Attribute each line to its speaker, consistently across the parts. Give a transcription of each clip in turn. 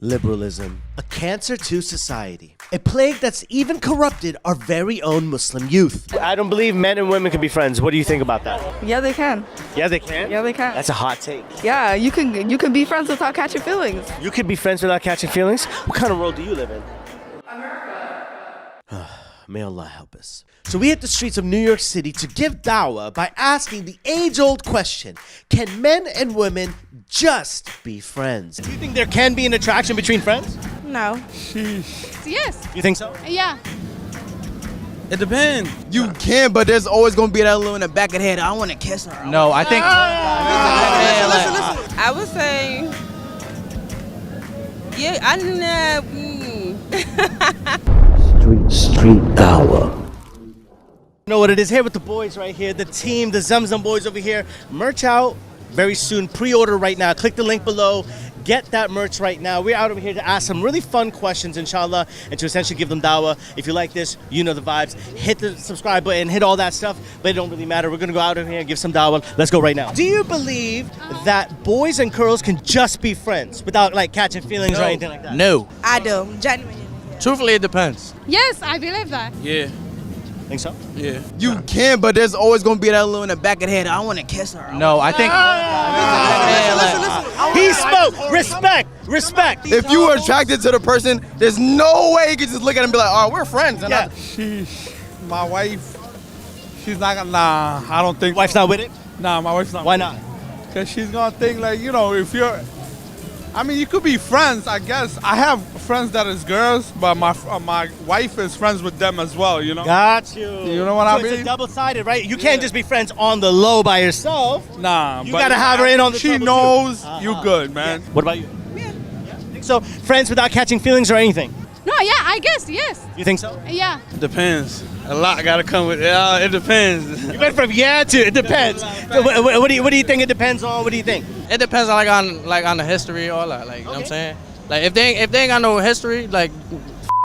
Speaker 1: Liberalism, a cancer to society, a plague that's even corrupted our very own Muslim youth. I don't believe men and women can be friends. What do you think about that?
Speaker 2: Yeah, they can.
Speaker 1: Yeah, they can?
Speaker 2: Yeah, they can.
Speaker 1: That's a hot take.
Speaker 2: Yeah, you can be friends without catching feelings.
Speaker 1: You could be friends without catching feelings? What kind of world do you live in?
Speaker 2: America.
Speaker 1: May Allah help us. So we hit the streets of New York City to give dawah by asking the age-old question, can men and women just be friends? Do you think there can be an attraction between friends?
Speaker 3: No.
Speaker 4: Yes.
Speaker 1: You think so?
Speaker 4: Yeah.
Speaker 5: It depends.
Speaker 6: You can, but there's always gonna be that little in the back of the head. I want to kiss her.
Speaker 5: No, I think.
Speaker 3: I would say, yeah, I
Speaker 1: Street dawah. You know what it is here with the boys right here, the team, the Zamzam boys over here. Merch out very soon. Pre-order right now. Click the link below. Get that merch right now. We're out over here to ask some really fun questions, inshallah, and to essentially give them dawah. If you like this, you know the vibes. Hit the subscribe button, hit all that stuff, but it don't really matter. We're gonna go out over here and give some dawah. Let's go right now. Do you believe that boys and girls can just be friends without like catching feelings or anything like that?
Speaker 5: No.
Speaker 3: I do. Genuinely.
Speaker 5: Truthfully, it depends.
Speaker 4: Yes, I believe that.
Speaker 5: Yeah.
Speaker 1: Think so?
Speaker 5: Yeah.
Speaker 6: You can, but there's always gonna be that little in the back of the head. I want to kiss her.
Speaker 5: No, I think.
Speaker 1: He spoke. Respect. Respect.
Speaker 6: If you were attracted to the person, there's no way you could just look at him and be like, "Oh, we're friends." And
Speaker 1: Yeah.
Speaker 7: My wife, she's not gonna, nah, I don't think.
Speaker 1: Wife's not with it?
Speaker 7: Nah, my wife's not.
Speaker 1: Why not?
Speaker 7: Because she's gonna think like, you know, if you're, I mean, you could be friends, I guess. I have friends that is girls, but my wife is friends with them as well, you know?
Speaker 1: Got you.
Speaker 7: You know what I
Speaker 1: It's
Speaker 7: mean?
Speaker 1: a double-sided, right? You can't just be friends on the low by yourself.
Speaker 7: Nah,
Speaker 1: You
Speaker 7: but
Speaker 1: gotta have her in on the
Speaker 7: she
Speaker 1: trouble,
Speaker 7: knows
Speaker 1: too.
Speaker 7: you good, man.
Speaker 1: What about you? Yeah. Think so? Friends without catching feelings or anything?
Speaker 4: No, yeah, I guess, yes.
Speaker 1: You think so?
Speaker 4: Yeah.
Speaker 5: It depends. A lot gotta come with. Yeah, it depends.
Speaker 1: You went from yeah to it depends. What do you think it depends on? What do you think?
Speaker 5: It depends on the history or like you know what I'm saying. Like if they ain't got no history, like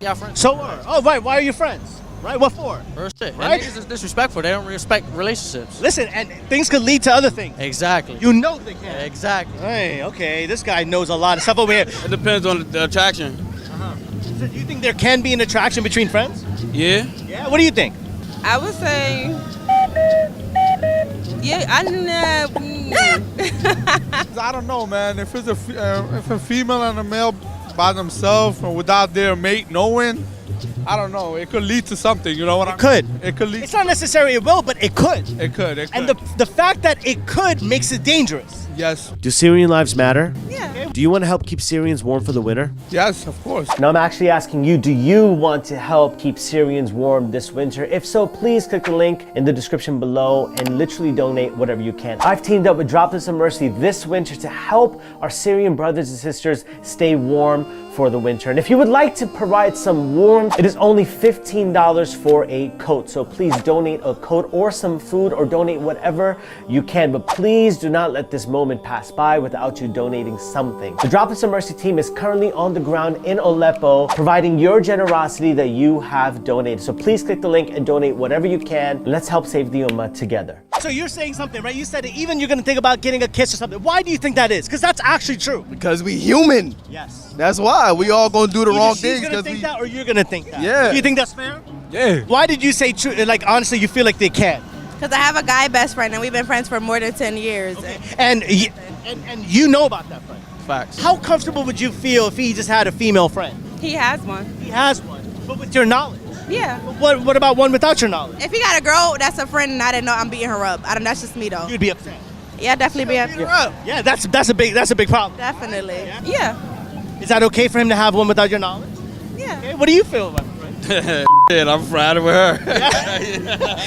Speaker 5: y'all friends.
Speaker 1: So what? Oh, right. Why are you friends? Right? What for?
Speaker 5: First shit.
Speaker 1: Right?
Speaker 5: And niggas is disrespectful. They don't respect relationships.
Speaker 1: Listen, and things could lead to other things.
Speaker 5: Exactly.
Speaker 1: You know they can.
Speaker 5: Exactly.
Speaker 1: Hey, okay. This guy knows a lot of stuff over here.
Speaker 5: It depends on the attraction.
Speaker 1: So do you think there can be an attraction between friends?
Speaker 5: Yeah.
Speaker 1: Yeah. What do you think?
Speaker 3: I would say, yeah,
Speaker 7: I don't know, man. If it's if a female and a male by themselves or without their mate knowing, I don't know. It could lead to something, you know what I mean?
Speaker 1: Could.
Speaker 7: It could lead.
Speaker 1: It's not necessarily it will, but it could.
Speaker 7: It could.
Speaker 1: And the fact that it could makes it dangerous.
Speaker 7: Yes.
Speaker 1: Do Syrian lives matter?
Speaker 3: Yeah.
Speaker 1: Do you want to help keep Syrians warm for the winter?
Speaker 7: Yes, of course.
Speaker 1: Now I'm actually asking you, do you want to help keep Syrians warm this winter? If so, please click the link in the description below and literally donate whatever you can. I've teamed up with Droplets of Mercy this winter to help our Syrian brothers and sisters stay warm for the winter. And if you would like to provide some warmth, it is only $15 for a coat. So please donate a coat or some food or donate whatever you can. But please do not let this moment pass by without you donating something. The Droplets of Mercy team is currently on the ground in Aleppo, providing your generosity that you have donated. So please click the link and donate whatever you can. Let's help save the Ummah together. So you're saying something, right? You said that even you're gonna think about getting a kiss or something. Why do you think that is? Because that's actually true.
Speaker 6: Because we human.
Speaker 1: Yes.
Speaker 6: That's why we all gonna do the wrong
Speaker 1: She's
Speaker 6: things.
Speaker 1: gonna think that or you're gonna think that.
Speaker 6: Yeah.
Speaker 1: Do you think that's fair?
Speaker 6: Yeah.
Speaker 1: Why did you say true? Like honestly, you feel like they can.
Speaker 3: Because I have a guy best friend and we've been friends for more than 10 years.
Speaker 1: Okay. And you know about that friend.
Speaker 5: Facts.
Speaker 1: How comfortable would you feel if he just had a female friend?
Speaker 3: He has one.
Speaker 1: He has one, but with your knowledge.
Speaker 3: Yeah.
Speaker 1: What about one without your knowledge?
Speaker 3: If he got a girl that's a friend and I didn't know, I'm beating her up. That's just me though.
Speaker 1: You'd be upset.
Speaker 3: Yeah, definitely be upset.
Speaker 1: Yeah, that's a big problem.
Speaker 3: Definitely. Yeah.
Speaker 1: Is that okay for him to have one without your knowledge?
Speaker 3: Yeah.
Speaker 1: Okay, what do you feel about it, friend?
Speaker 5: Shit, I'm fried with her.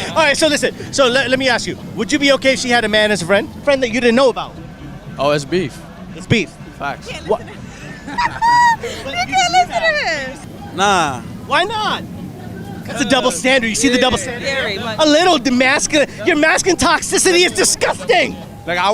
Speaker 1: All right, so listen. So let me ask you: would you be okay if she had a man as a friend that you didn't know about?
Speaker 5: Oh, it's beef.
Speaker 1: It's beef.
Speaker 5: Facts.
Speaker 1: What?
Speaker 3: You can't listen to this.
Speaker 5: Nah.
Speaker 1: Why not? That's a double standard. You see the double standard?
Speaker 3: Very much.
Speaker 1: A little your masculine toxicity is disgusting.
Speaker 7: Like I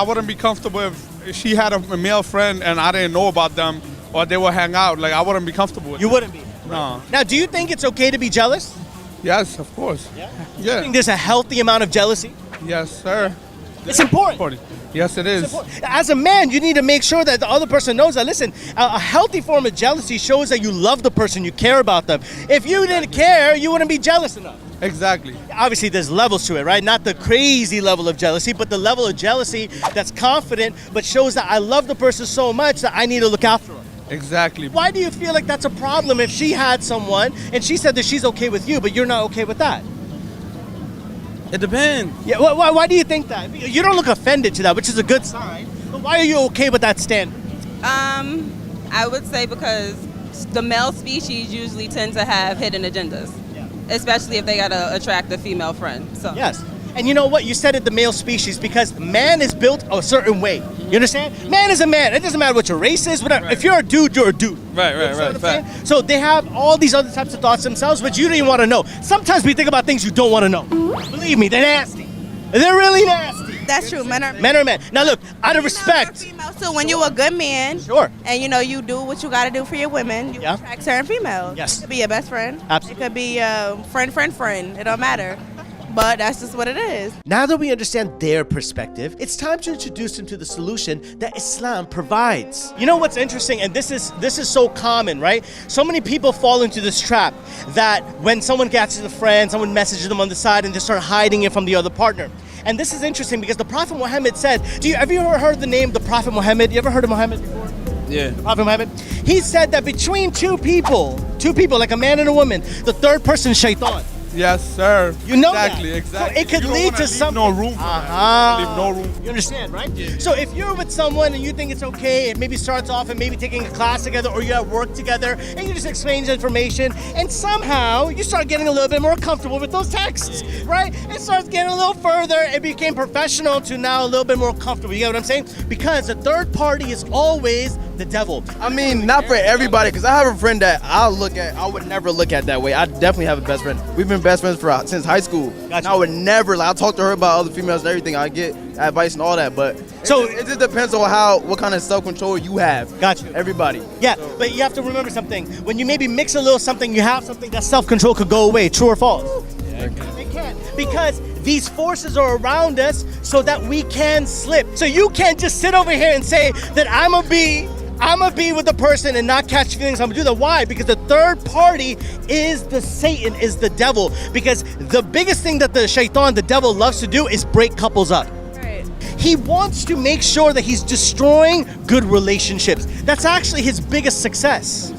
Speaker 7: wouldn't be comfortable if she had a male friend and I didn't know about them or they would hang out. Like I wouldn't be comfortable with
Speaker 1: You
Speaker 7: that.
Speaker 1: wouldn't be.
Speaker 7: No.
Speaker 1: Now, do you think it's okay to be jealous?
Speaker 7: Yes, of course.
Speaker 1: Yeah.
Speaker 7: Yeah.
Speaker 1: I think there's a healthy amount of jealousy.
Speaker 7: Yes, sir.
Speaker 1: It's important.
Speaker 7: Yes, it is.
Speaker 1: As a man, you need to make sure that the other person knows that, listen, a healthy form of jealousy shows that you love the person, you care about them. If you didn't care, you wouldn't be jealous enough.
Speaker 7: Exactly.
Speaker 1: Obviously, there's levels to it, right? Not the crazy level of jealousy, but the level of jealousy that's confident, but shows that I love the person so much that I need to look after her.
Speaker 7: Exactly.
Speaker 1: Why do you feel like that's a problem if she had someone and she said that she's okay with you, but you're not okay with that?
Speaker 5: It depends.
Speaker 1: Yeah, why do you think that? You don't look offended to that, which is a good sign. But why are you okay with that standard?
Speaker 8: I would say because the male species usually tend to have hidden agendas, especially if they got to attract a female friend. So
Speaker 1: Yes. And you know what? You said it, the male species, because man is built a certain way. You understand? Man is a man. It doesn't matter what your race is, whatever. If you're a dude, you're a dude.
Speaker 5: Right.
Speaker 1: You know what I'm saying? So they have all these other types of thoughts themselves, but you don't even want to know. Sometimes we think about things you don't want to know. Believe me, they're nasty. They're really nasty.
Speaker 3: That's true. Men are
Speaker 1: Men. Now look, out of respect.
Speaker 3: Females too. When you're a good man,
Speaker 1: Sure.
Speaker 3: and you do what you got to do for your women, you attract certain females.
Speaker 1: Yes.
Speaker 3: It could be your best friend.
Speaker 1: Absolutely.
Speaker 3: It could be friend. It don't matter. But that's just what it is.
Speaker 1: Now that we understand their perspective, it's time to introduce them to the solution that Islam provides. You know what's interesting, and this is so common, right? So many people fall into this trap that when someone catches a friend, someone messages them on the side and they start hiding it from the other partner. And this is interesting because the Prophet Muhammad said, have you ever heard the name the Prophet Muhammad? You ever heard of Muhammad before?
Speaker 5: Yeah.
Speaker 1: The Prophet Muhammad? He said that between two people, like a man and a woman, the third person is shaitan.
Speaker 7: Yes, sir.
Speaker 1: You know
Speaker 7: exactly,
Speaker 1: that.
Speaker 7: Exactly.
Speaker 1: So it could
Speaker 7: You don't
Speaker 1: lead
Speaker 7: wanna
Speaker 1: to
Speaker 7: leave
Speaker 1: something.
Speaker 7: No room for that. Leave no room.
Speaker 1: You understand, right? So if you're with someone and you think it's okay, it maybe starts off and maybe taking a class together or you're at work together and you just exchange information and somehow you start getting a little bit more comfortable with those texts, right? It starts getting a little further. It became professional to now a little bit more comfortable. You get what I'm saying? Because the third party is always the devil.
Speaker 6: I mean, not for everybody, because I have a friend that I would never look at that way. I definitely have a best friend. We've been best friends since high school.
Speaker 1: Gotcha.
Speaker 6: And I would never, I'll talk to her about other females and everything. I get advice and all that, but
Speaker 1: So
Speaker 6: it just depends on what kind of self-control you have.
Speaker 1: Gotcha.
Speaker 6: Everybody.
Speaker 1: Yeah, but you have to remember something. When you maybe mix a little something, you have something, that self-control could go away. True or false? It can. Because these forces are around us so that we can slip. So you can't just sit over here and say that I'm gonna be with the person and not catch feelings. I'm gonna do that. Why? Because the third party is the Satan, is the devil. Because the biggest thing that the shaitan, the devil, loves to do is break couples up.
Speaker 3: Right.
Speaker 1: He wants to make sure that he's destroying good relationships. That's actually his biggest success.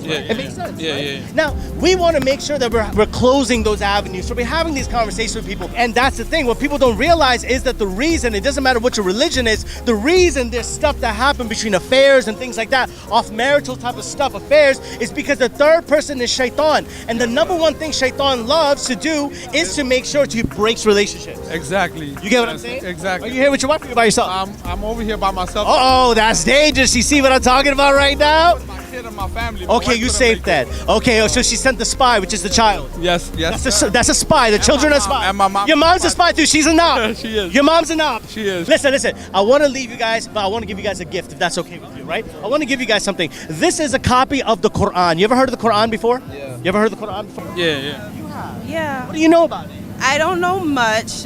Speaker 1: It makes sense.
Speaker 5: Yeah.
Speaker 1: Now, we want to make sure that we're closing those avenues. So we're having these conversations with people. And that's the thing. What people don't realize is that the reason, it doesn't matter what your religion is, the reason there's stuff that happen between affairs and things like that, off marital type of stuff, affairs, is because the third person is shaitan. And the number one thing shaitan loves to do is to make sure he breaks relationships.
Speaker 7: Exactly.
Speaker 1: You get what I'm saying?
Speaker 7: Exactly.
Speaker 1: Are you here with your wife or you by yourself?
Speaker 7: I'm over here by myself.
Speaker 1: Oh, that's dangerous. You see what I'm talking about right now?
Speaker 7: My kid and my family. My
Speaker 1: Okay,
Speaker 7: wife
Speaker 1: you
Speaker 7: couldn't
Speaker 1: saved
Speaker 7: make
Speaker 1: that. Okay, so she sent the spy, which is the child.
Speaker 7: Yes.
Speaker 1: That's a spy. The children
Speaker 7: my
Speaker 1: are spies.
Speaker 7: mom- and my mom-
Speaker 1: Your mom's a spy too. She's an op.
Speaker 7: She is.
Speaker 1: Your mom's an op.
Speaker 7: She is.
Speaker 1: Listen. I want to leave you guys, but I want to give you guys a gift, if that's okay with you, right? I want to give you guys something. This is a copy of the Quran. You ever heard of the Quran before?
Speaker 5: Yeah.
Speaker 1: You ever heard of the Quran before?
Speaker 5: Yeah.
Speaker 8: yeah,
Speaker 1: What do you know about it?
Speaker 8: I don't know much,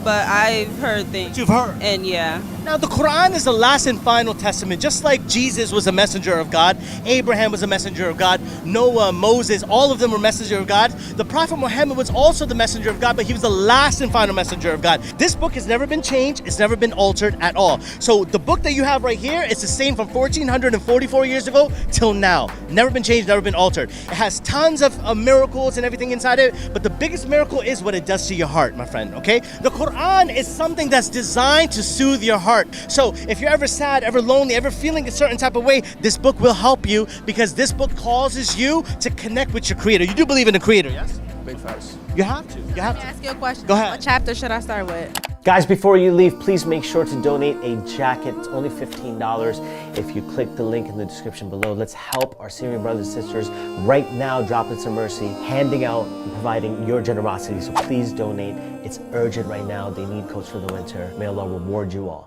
Speaker 8: but I've heard things.
Speaker 1: You've heard.
Speaker 8: And yeah.
Speaker 1: Now, the Quran is the last and final testament. Just like Jesus was a messenger of God, Abraham was a messenger of God, Noah, Moses, all of them were messenger of God. The Prophet Muhammad was also the messenger of God, but he was the last and final messenger of God. This book has never been changed. It's never been altered at all. So the book that you have right here is the same from 1444 years ago till now. Never been changed, never been altered. It has tons of miracles and everything inside it, but the biggest miracle is what it does to your heart, my friend, okay? The Quran is something that's designed to soothe your heart. So if you're ever sad, ever lonely, ever feeling a certain type of way, this book will help you because this book causes you to connect with your creator. You do believe in the creator, yes?
Speaker 6: Big facts.
Speaker 1: You have to. You have
Speaker 3: Let me
Speaker 1: to.
Speaker 3: ask you a question.
Speaker 1: Go ahead.
Speaker 3: What chapter should I start with?
Speaker 1: Guys, before you leave, please make sure to donate a jacket. It's only $15 if you click the link in the description below. Let's help our Syrian brothers and sisters right now, Droplets of Mercy, handing out and providing your generosity. So please donate. It's urgent right now. They need coats for the winter. May Allah reward you all.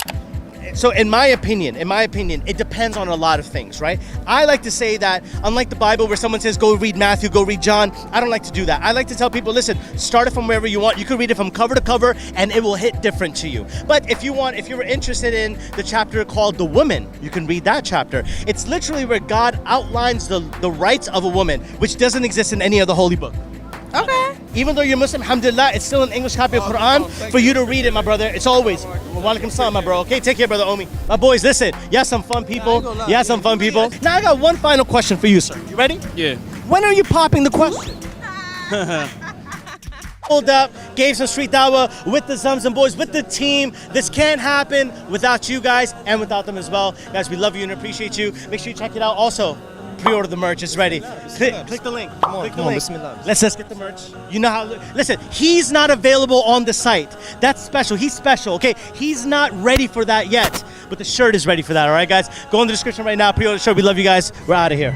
Speaker 1: So in my opinion, it depends on a lot of things, right? I like to say that unlike the Bible where someone says, go read Matthew, go read John, I don't like to do that. I like to tell people, listen, start it from wherever you want. You can read it from cover to cover and it will hit different to you. But if you're interested in the chapter called The Woman, you can read that chapter. It's literally where God outlines the rights of a woman, which doesn't exist in any other holy book.
Speaker 3: Okay.
Speaker 1: Even though you're Muslim, alhamdulillah, it's still an English copy of Quran for you to read it, my brother. It's always. Walaikum salam, my bro. Okay, take care, brother Omi. My boys, listen. You have some fun people. You have some fun people. Now I got one final question for you, sir. You ready?
Speaker 5: Yeah.
Speaker 1: When are you popping the question? Pulled up, gave some street dawah with the Zamzam boys, with the team. This can't happen without you guys and without them as well. Guys, we love you and appreciate you. Make sure you check it out. Also, pre-order the merch. It's ready. Click the link. Click the link. Let's get the merch. You know how. Listen, he's not available on the site. That's special. He's special. Okay, he's not ready for that yet. But the shirt is ready for that. All right, guys. Go in the description right now. Pre-order the shirt. We love you guys. We're out of here.